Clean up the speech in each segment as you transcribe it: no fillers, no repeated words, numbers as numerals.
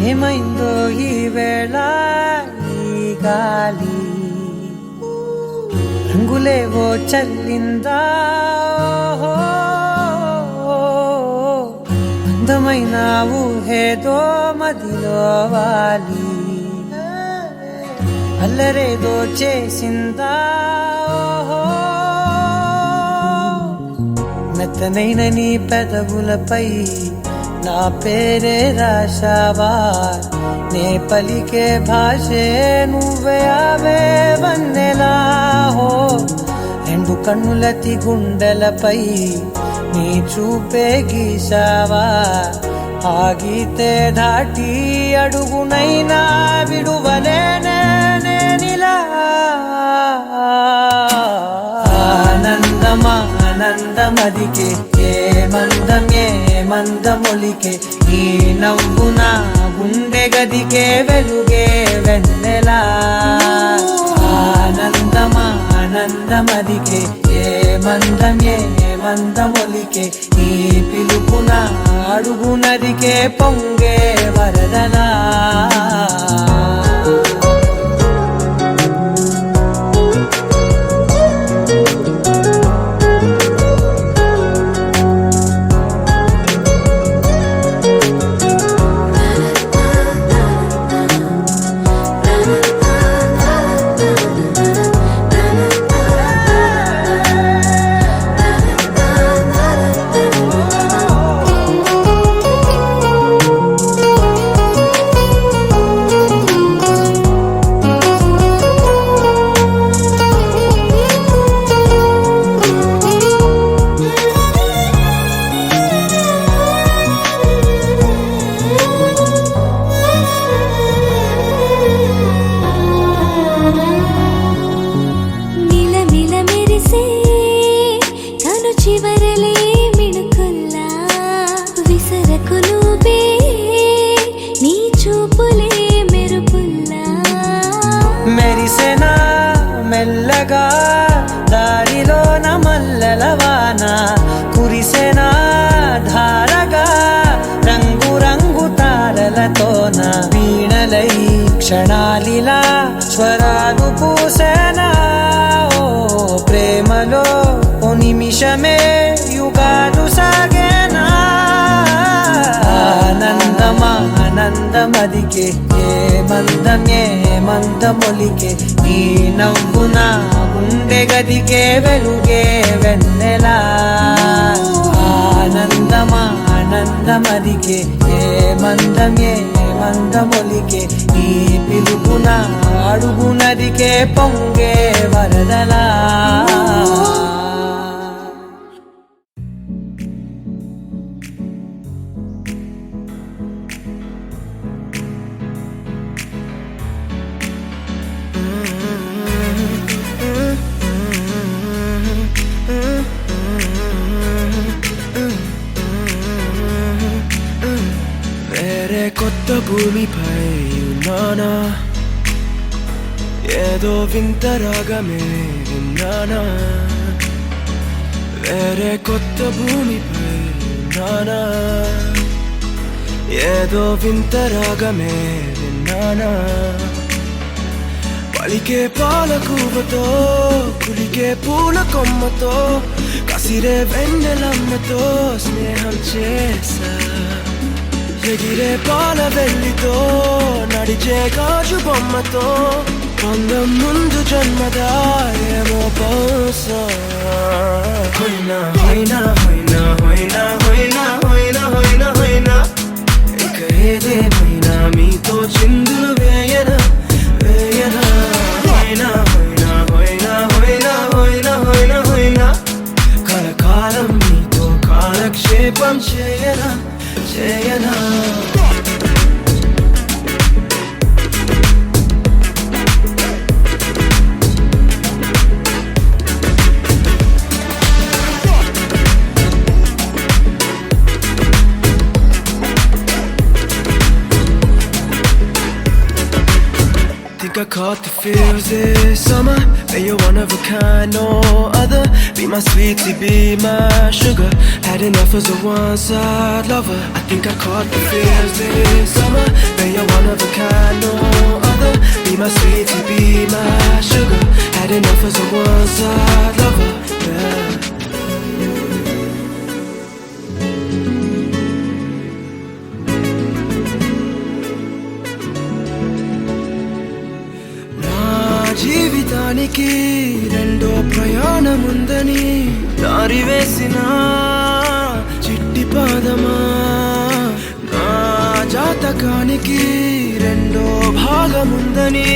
ఏమైందో ఈ వేళ ఈ గాలి రంగులేవో చల్లిందా అందమైన ఊహేదో మదిలో వాలి అల్లరేదో చేసిందా మెత్తనైన నీ పెదవులపై నా పేరే రాశావా నే పలికే భాషే నువ్వే ఆవే వన్నెలా హో రెండు కన్నులతి గుండెలపై నీ చూపే గీశావా ఆగితే దాటి అడుగునైనా విడువలేనే నేనిలా ఆనందమా ఆనందమదికే ఏ మందమొలికే నీ నవ్వున గుండె గదికే వెలుగే వెన్నెలా ఆనందమా ఆనందమదికే ఏ మందమొలికే నీ పిలుపున అడుగునదికే పొంగే వరదలా క్షణాలిలా స్వరాలు పూసేనా ఓ ప్రేమలో ఓ నిమిషమే యుగాలు సాగేనా ఆనందమదికే ఏ మందమొలికే నీ నవ్వున గుండె గదికే వెలుగే వెన్నెలా ఆనందమదికే ఏ మందమొలికే నీ పిలుపున అడుగునదికే పొంగే వరదలా కొత్త భూమిపై ఉన్నానా ఏదో వింత రాగమే విన్నానా వేరే కొత్త భూమిపై ఉన్నానా ఏదో వింత రాగమే విన్నానా పలికే పాలకూవతో కులికే పూల కొమ్మతో కసిరే వెన్నెలమ్మతో స్నేహం చేసా ఎగిరే పాల వెల్లితో నడిచే గాజు బొమ్మతో అందం ముందు జన్మదా ఏమో బహుశా హోయినా హోయినా హోయినా హోయినా హోయినా హోయినా హోయినా హోయినా ఇక ఏదేమైనా మీతో చిందులు వేయనా వేయనా హోయినా హోయినా హోయినా హోయినా హోయినా హోయినా హోయినా కలకాలం మీతో కాలక్షేపం చేయనా చేయనా Think I caught the feels this summer. But you're one of a kind, no other. Be my sweetie, be my sugar. Had enough as a one-side lover. I think I caught the feels this summer. But you're one of a kind, no other. Be my sweetie, be my sugar. Had enough as a one-side lover. Yeah. జీవితానికి రెండో ప్రయాణముందని దారి వేసిన చిట్టి పాదమా నా జాతకానికి రెండో భాగముందని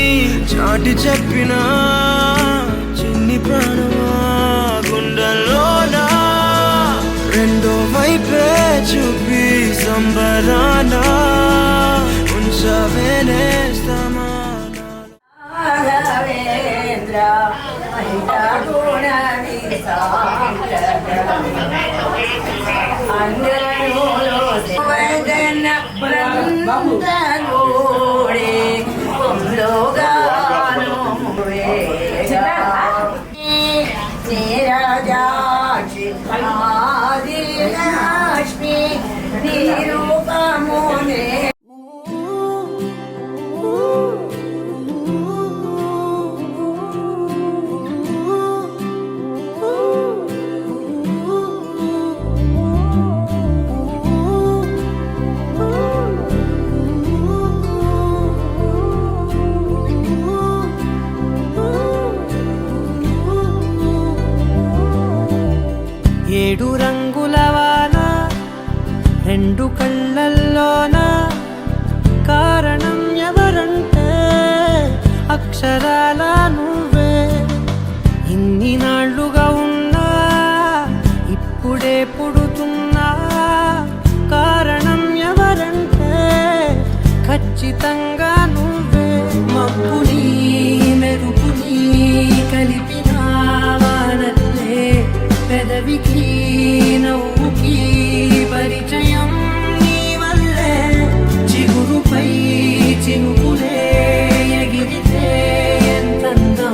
చాటి చెప్పిన చిన్ని ప్రాణమా గుండెల్లోనా రెండో వైపే చూపి సంబరానా ఉంచవేనేస్తామా ఏడు రంగుల వాన రెండు కళ్ళల్లోన కారణం ఎవరంటే అక్షరాల నువ్వే ఇన్ని నాళ్ళుగా ఉన్నా ఇప్పుడే పుడుతున్నా కారణం ఎవరంటే ఖచ్చితంగా నువ్వే మబ్బుని మెరుపుని కలిపిన వానల్లే పెదవికి నవ్వుకి పరిచయం నీ వల్లే చిగురుపై చినుకులే ఎగిరితే ఎంతందా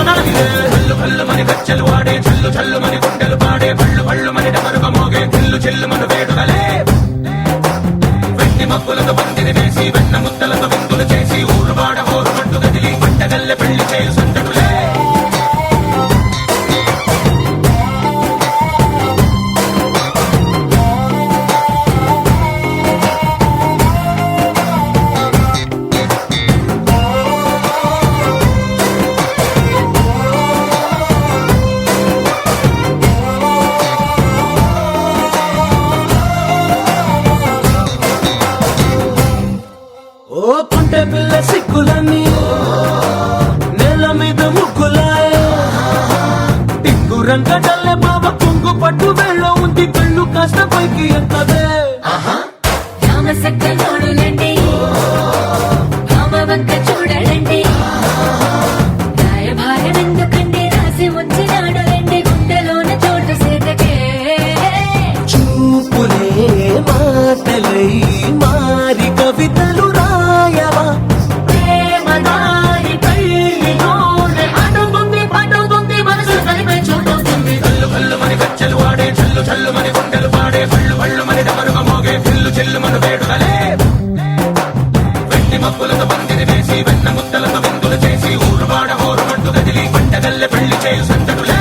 మనాలిలే కల్లు కల్లు మని గజ్జలు వాడే చల్లు చల్లు మని గుండెలు పాడే పళ్ళు పళ్ళు మని డమరుగ మోగే గిల్లు చెల్లు మను వేడుకలే వెండి మబ్బులతో పందిరి వేసి వెన్న ముద్దలతో విందులు చేసి ఊరు వాడ హోరు మంటు గదిలి పంటగల్లె పెళ్లి చేయు సందడులే ఓ కొంటె పిల్ల సిక్కులని నేల మీద ముగ్గులాయ టింగు రంగడల్లే బావ కొంగు పట్టు వేళ్ళ ఉంది కళ్ళు కాస్త పైకి ఎక్కదే రామసక్క నోడులండి రామవంక చూడలండి రాయభారమెందుకండి రాసి ఉంచినాడు రండి గుండెలోన చోటు సేతకే చూపులే మాటలై మారి కవితలు రాయవా ప్రేమదారి పెళ్లిలోనే అడుగుంది పడుతుంది మనసు కలిపే చూడవుతుంది కల్లు కల్లు మని గజ్జలు వాడే చల్లు చల్లు మని గుండెలు పాడే పళ్ళు పళ్ళు మని డమరుగ మోగే గిల్లు చెల్లు మను వేడుకలే వెండి మబ్బులతో పందిరి వేసి వెన్న ముద్దలతో విందులు చేసి ఊరు వాడ హోరు మంటు గదిలి పంటగల్లె పెళ్లి చేయు సందడులే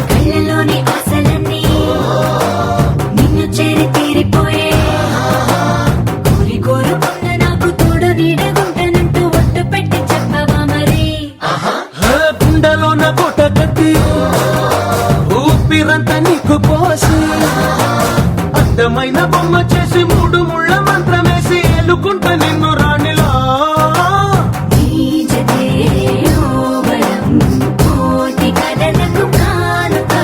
కళ్ళలోని ఆశలన్నీ నిన్ను చేరి తీరిపోయే కోరి కోరుకున్న నాకు తోడు నీడగుంటనంటూ ఒట్టు పెట్టి చెప్పవా మరి గుండెలోన కోట కట్టి ఊపిరంతా నీకు పోసి అందమైన బొమ్మ చేసి మూడు ముళ్ళ మంత్రమేసి ఎలుకుంట నిన్ను రాణిలా నీజదే యోగలం కోటి కలలకు కానుక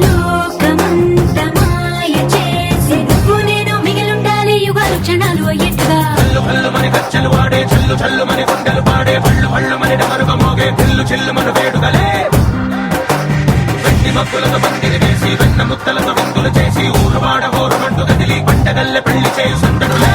లోకమంత మాయ చేసి నువ్వు నేను మిగిలుండాలి యుగాలు క్షణాలు అయ్యేట్టుగా కల్లు కల్లు మని గజ్జలు వాడే చల్లు చల్లు మని గుండెలు పాడే పళ్ళు పళ్ళు మని డమరుగ మోగే గిల్లు చెల్లు మను వేడుకలే వెండి మబ్బులతో పందిరి వేసి వెన్న ముద్దలతో విందులు చేసి ఊరు వాడ హోరు మంటు గదిలి పంటగల్లె పెళ్లి చేయు సందడులే